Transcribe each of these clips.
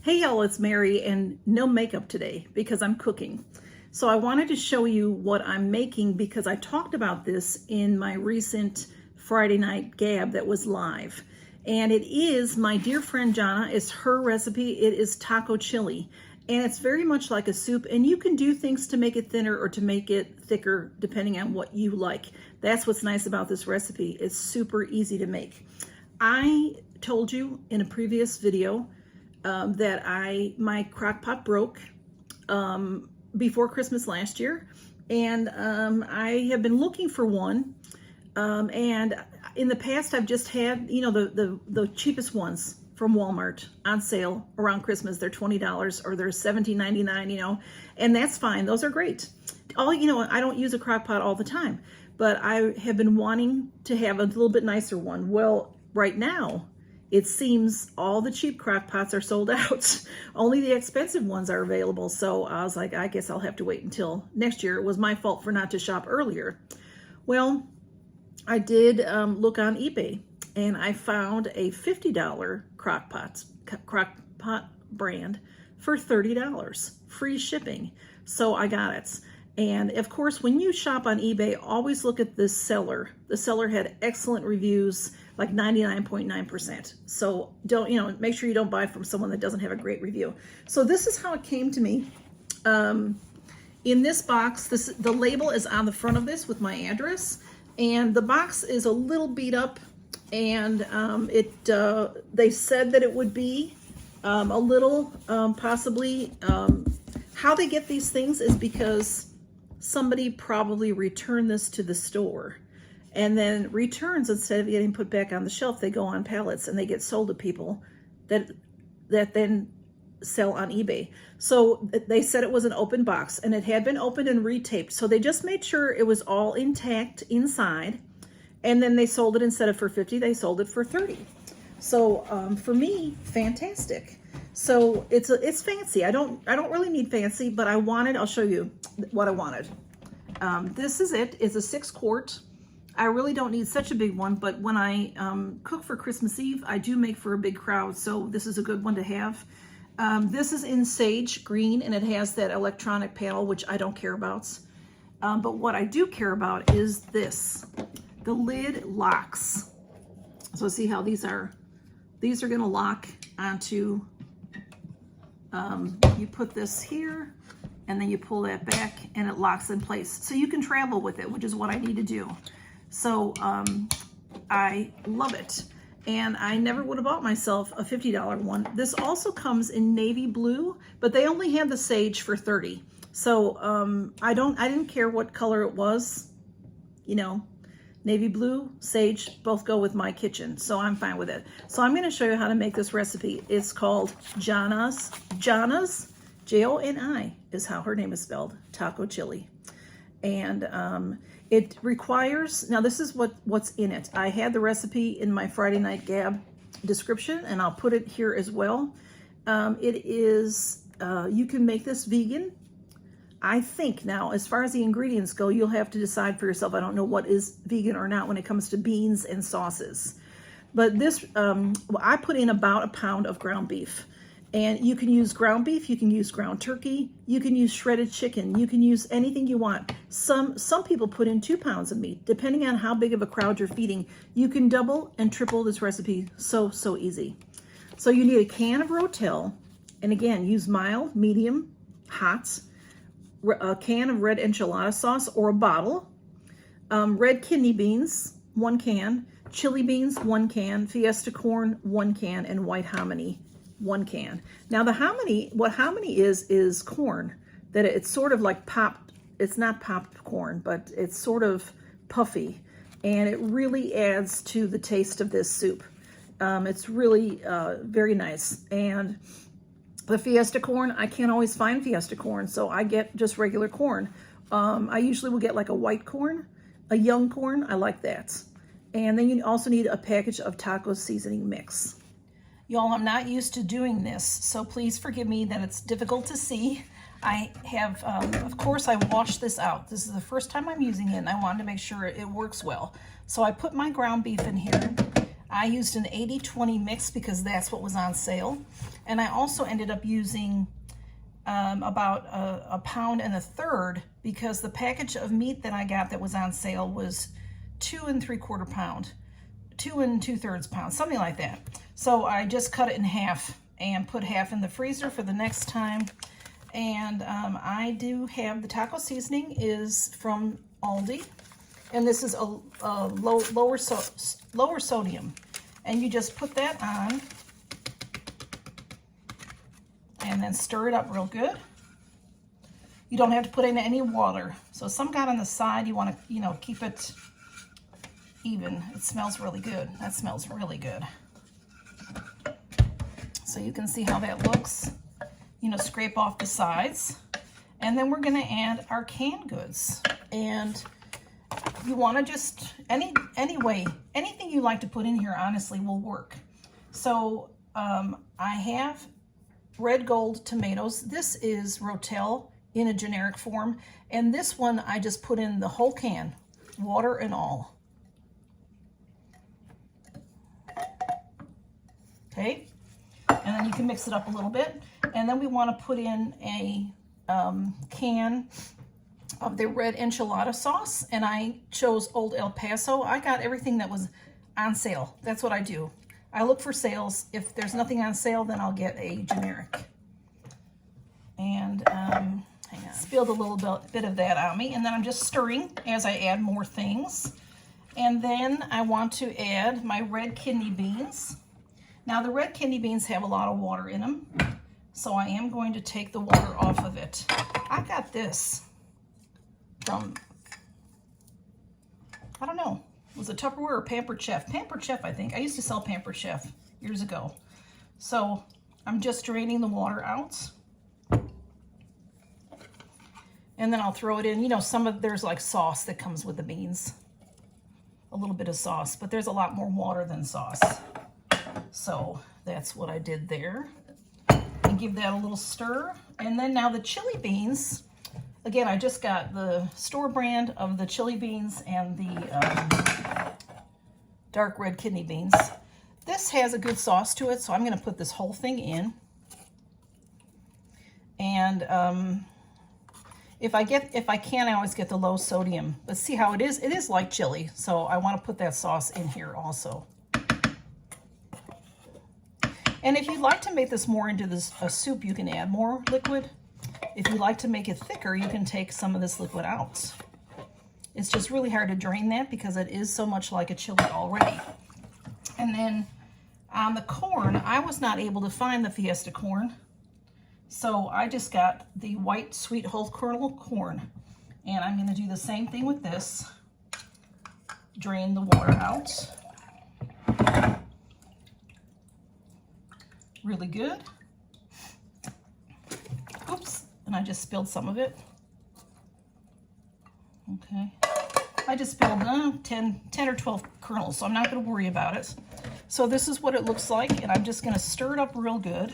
Hey y'all, it's Mary and no makeup today because I'm cooking. So I wanted to show you what I'm making because I talked about this in my recent Friday night gab that was live. And it is my dear friend Jonna, it's her recipe. It is taco chili. And it's very much like a soup, and you can do things to make it thinner or to make it thicker depending on what you like. That's what's nice about this recipe. It's super easy to make. I told you in a previous video that my crock pot broke before Christmas last year, and I have been looking for one, and in the past I've just had, you know, the cheapest ones from Walmart on sale around Christmas. They're $20 or they're $17.99, you know, and that's fine. Those are great. You know, I don't use a crock pot all the time, but I have been wanting to have a little bit nicer one. Well, right now it seems all the cheap crock pots are sold out. Only the expensive ones are available. So I was like, I guess I'll have to wait until next year. It was my fault for not to shop earlier. Well, I did look on eBay, and I found a $50 crock pot brand for $30, free shipping. So I got it. And of course, when you shop on eBay, always look at the seller. The seller had excellent reviews, like 99.9%. So don't, you know, make sure you don't buy from someone that doesn't have a great review. So this is how it came to me. In this box, the label is on the front of this with my address, and the box is a little beat up, and they said that it would be a little possibly, how they get these things is because somebody probably returned this to the store, and then returns, instead of getting put back on the shelf, they go on pallets and they get sold to people that then sell on eBay. So they said it was an open box, and it had been opened and retaped. So they just made sure it was all intact inside, and then they sold it, instead of for 50, they sold it for 30. So for me, fantastic. So it's fancy. I don't really need fancy, but I'll show you what I wanted. This is it. It's a 6-quart. I really don't need such a big one, but when I cook for Christmas Eve, I do make for a big crowd, so this is a good one to have. This is in sage green, and it has that electronic panel, which I don't care about. But what I do care about is this. The lid locks. So see how these are going to lock onto, you put this here, and then you pull that back, and it locks in place. So you can travel with it, which is what I need to do. So I love it. And I never would have bought myself a $50 one. This also comes in navy blue, but they only had the sage for 30. So I didn't care what color it was, you know. Navy blue, sage, both go with my kitchen, so I'm fine with it. So I'm going to show you how to make this recipe. It's called Jonna's, Joni is how her name is spelled, taco chili. And it requires, now this is what's in it. I had the recipe in my Friday night gab description, and I'll put it here as well. It is, you can make this vegan. I think now, as far as the ingredients go, you'll have to decide for yourself. I don't know what is vegan or not when it comes to beans and sauces. But this, I put in about a pound of ground beef. And you can use ground beef, you can use ground turkey, you can use shredded chicken, you can use anything you want. Some people put in 2 pounds of meat. Depending on how big of a crowd you're feeding, you can double and triple this recipe. So easy. So you need a can of Rotel, and again, use mild, medium, hot, a can of red enchilada sauce or a bottle, red kidney beans, 1 can, chili beans, 1 can, Fiesta corn, 1 can, and white hominy, 1 can. Now the hominy, what hominy is corn, that it's sort of like popped, it's not popped corn, but it's sort of puffy, and it really adds to the taste of this soup. It's really very nice. And the Fiesta corn, I can't always find Fiesta corn, so I get just regular corn. I usually will get like a white corn, a young corn. I like that. And then you also need a package of taco seasoning mix. Y'all, I'm not used to doing this, so please forgive me that it's difficult to see. I have, of course, I washed this out. This is the first time I'm using it, and I wanted to make sure it works well. So I put my ground beef in here. I used an 80-20 mix because that's what was on sale. And I also ended up using about a pound and a third because the package of meat that I got that was on sale was 2 3/4 pound, 2 2/3 pounds, something like that. So I just cut it in half and put half in the freezer for the next time. And I do have the taco seasoning is from Aldi, and this is a lower sodium, and you just put that on and then stir it up real good. You don't have to put in any water. So some got on the side, you want to, you know, keep it even. It smells really good. That smells really good. So you can see how that looks. You know, scrape off the sides. And then we're going to add our canned goods. And you want to just, anyway, anything you like to put in here, honestly, will work. So I have red gold tomatoes. This is Rotel in a generic form. And this one, I just put in the whole can, water and all. Okay. And then you can mix it up a little bit. And then we want to put in a can of the red enchilada sauce. And I chose Old El Paso. I got everything that was on sale. That's what I do. I look for sales. If there's nothing on sale, then I'll get a generic. And hang on. Spilled a little bit of that on me. And then I'm just stirring as I add more things. And then I want to add my red kidney beans. Now the red kidney beans have a lot of water in them, so I am going to take the water off of it. I got this from, I don't know, was it Tupperware or Pampered Chef? Pampered Chef, I think. I used to sell Pampered Chef years ago. So I'm just draining the water out. And then I'll throw it in. You know, there's like sauce that comes with the beans. A little bit of sauce, but there's a lot more water than sauce. So that's what I did there. And give that a little stir. And then now the chili beans. Again, I just got the store brand of the chili beans and the dark red kidney beans. This has a good sauce to it, so I'm going to put this whole thing in. And if I can, I always get the low sodium. But see how it is? It is like chili, so I want to put that sauce in here also. And if you'd like to make this more into a soup, you can add more liquid. If you'd like to make it thicker, you can take some of this liquid out. It's just really hard to drain that because it is so much like a chili already. And then on the corn, I was not able to find the Fiesta corn. So I just got the white sweet whole kernel corn. And I'm going to do the same thing with this. Drain the water out. Really good. Oops, and I just spilled some of it. Okay. I just spilled 10 or 12 kernels, so I'm not going to worry about it. So this is what it looks like, and I'm just going to stir it up real good.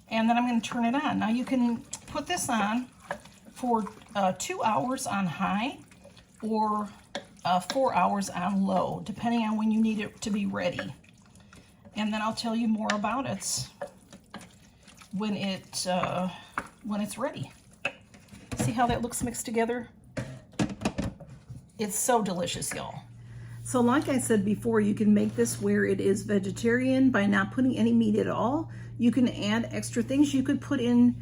And then I'm going to turn it on. Now you can put this on for 2 hours on high or 4 hours on low, depending on when you need it to be ready. And then I'll tell you more about it when it's ready. See how that looks mixed together? It's so delicious, y'all. So like I said before, you can make this where it is vegetarian by not putting any meat at all. You can add extra things. You could put in,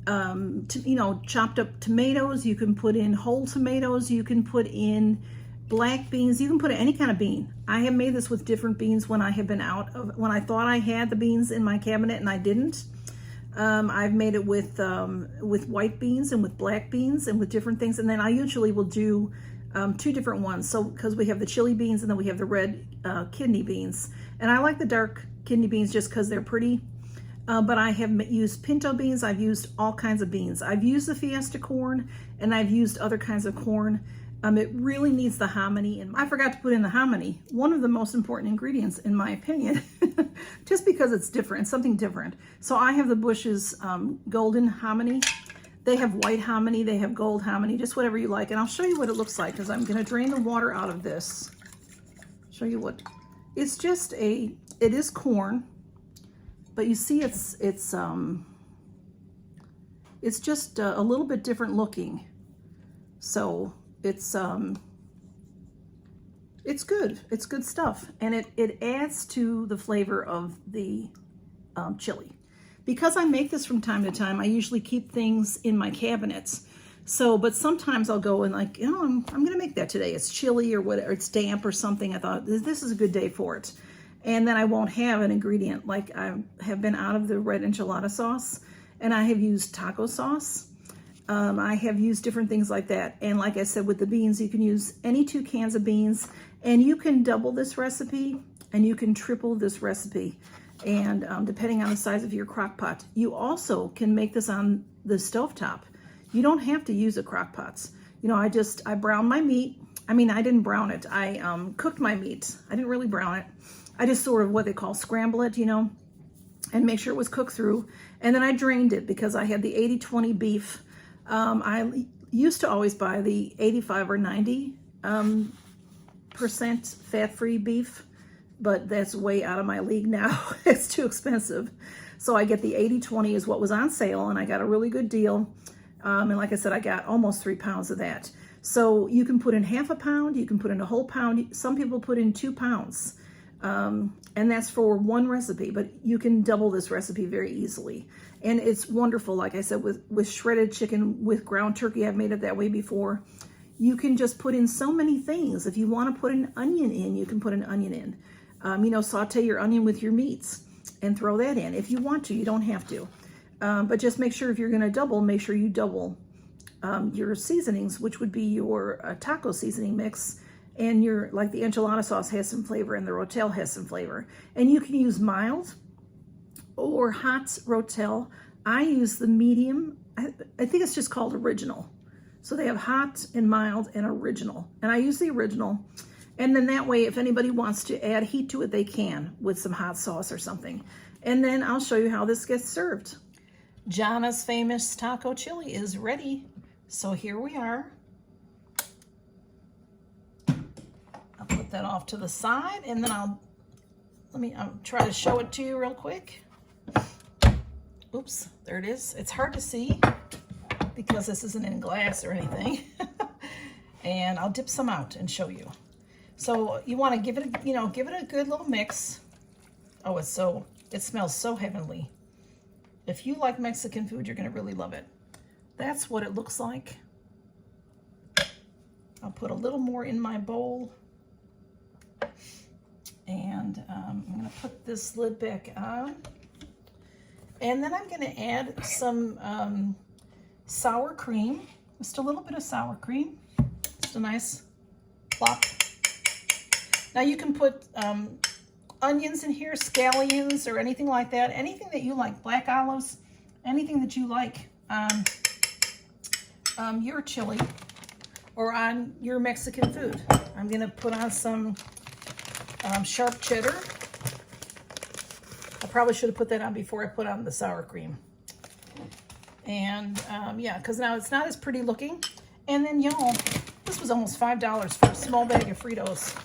chopped up tomatoes. You can put in whole tomatoes. You can put in black beans. You can put any kind of bean. I have made this with different beans when I have been when I thought I had the beans in my cabinet and I didn't. I've made it with white beans and with black beans and with different things. And then I usually will do 2 different ones. So because we have the chili beans and then we have the red kidney beans. And I like the dark kidney beans just because they're pretty. But I have used pinto beans. I've used all kinds of beans. I've used the Fiesta corn and I've used other kinds of corn. It really needs the hominy, and I forgot to put in the hominy, one of the most important ingredients in my opinion, just because it's different, something different. So I have the Bush's golden hominy. They have white hominy, they have gold hominy, just whatever you like. And I'll show you what it looks like because I'm going to drain the water out of this. Show you what It's just it is corn, but you see it's just a little bit different looking. So it's good. It's good stuff. And it adds to the flavor of the chili. Because I make this from time to time, I usually keep things in my cabinets. So, but sometimes I'll go and like, you know, I'm going to make that today. It's chilly or whatever, it's damp or something. I thought this is a good day for it. And then I won't have an ingredient. Like I have been out of the red enchilada sauce and I have used taco sauce. I have used different things like that. And like I said, with the beans, you can use any 2 cans of beans and you can double this recipe and you can triple this recipe. And depending on the size of your crock pot, you also can make this on the stovetop. You don't have to use a crock pot. You know, I browned my meat. I mean, I didn't brown it. I cooked my meat. I didn't really brown it. I just sort of what they call scramble it, you know, and make sure it was cooked through. And then I drained it because I had the 80-20 beef. I used to always buy the 85 or 90% fat-free beef, but that's way out of my league now. It's too expensive. So I get the 80-20 is what was on sale, and I got a really good deal. And like I said, I got almost 3 pounds of that. So you can put in half a pound, you can put in a whole pound. Some people put in 2 pounds. And that's for one recipe, but you can double this recipe very easily. And it's wonderful, like I said, with shredded chicken, with ground turkey. I've made it that way before. You can just put in so many things. If you want to put an onion in, you can put an onion in. You know, saute your onion with your meats and throw that in. If you want to, you don't have to. But just make sure if you're going to double, make sure you double your seasonings, which would be your taco seasoning mix. And your, like the enchilada sauce has some flavor and the Rotel has some flavor. And you can use mild or hot Rotel. I use the medium. I think it's just called original. So they have hot and mild and original. And I use the original. And then that way, if anybody wants to add heat to it, they can with some hot sauce or something. And then I'll show you how this gets served. Jana's famous taco chili is ready. So here we are. I'll put that off to the side and then I'll try to show it to you real quick. Oops, there it is. It's hard to see because this isn't in glass or anything. And I'll dip some out and show you. So you want to give it, give it a good little mix. Oh, it smells so heavenly. If you like Mexican food, you're going to really love it. That's what it looks like. I'll put a little more in my bowl. And I'm going to put this lid back on. And then I'm going to add some sour cream. Just a little bit of sour cream. Just a nice plop. Now you can put onions in here, scallions, or anything like that. Anything that you like, black olives, anything that you like on your chili or on your Mexican food. I'm going to put on some sharp cheddar. I probably should have put that on before I put on the sour cream. And yeah, because now it's not as pretty looking. And then, y'all, this was almost $5 for a small bag of Fritos.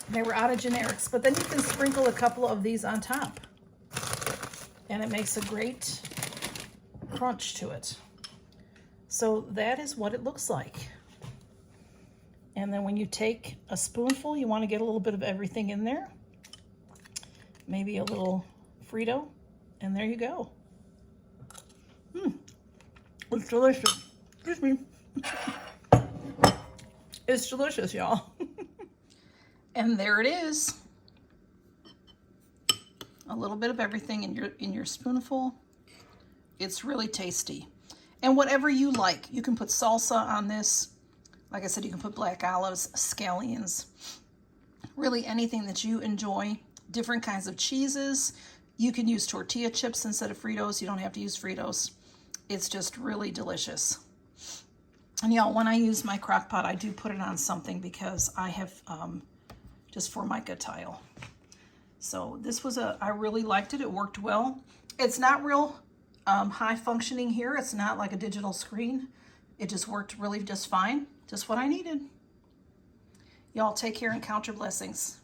They were out of generics, but then you can sprinkle a couple of these on top. And it makes a great crunch to it. So that is what it looks like. And then when you take a spoonful, you want to get a little bit of everything in there. Maybe a little Frito, and there you go. It's delicious. Excuse me. It's delicious, y'all. And there it is. A little bit of everything in your spoonful. It's really tasty. And whatever you like, you can put salsa on this. Like I said, you can put black olives, scallions, really anything that you enjoy. Different kinds of cheeses. You can use tortilla chips instead of Fritos. You don't have to use Fritos. It's just really delicious. And y'all, when I use my crock pot, I do put it on something because I have just Formica tile. So this was I really liked it. It worked well. It's not real high functioning here. It's not like a digital screen. It just worked really just fine. Just what I needed. Y'all take care and count your blessings.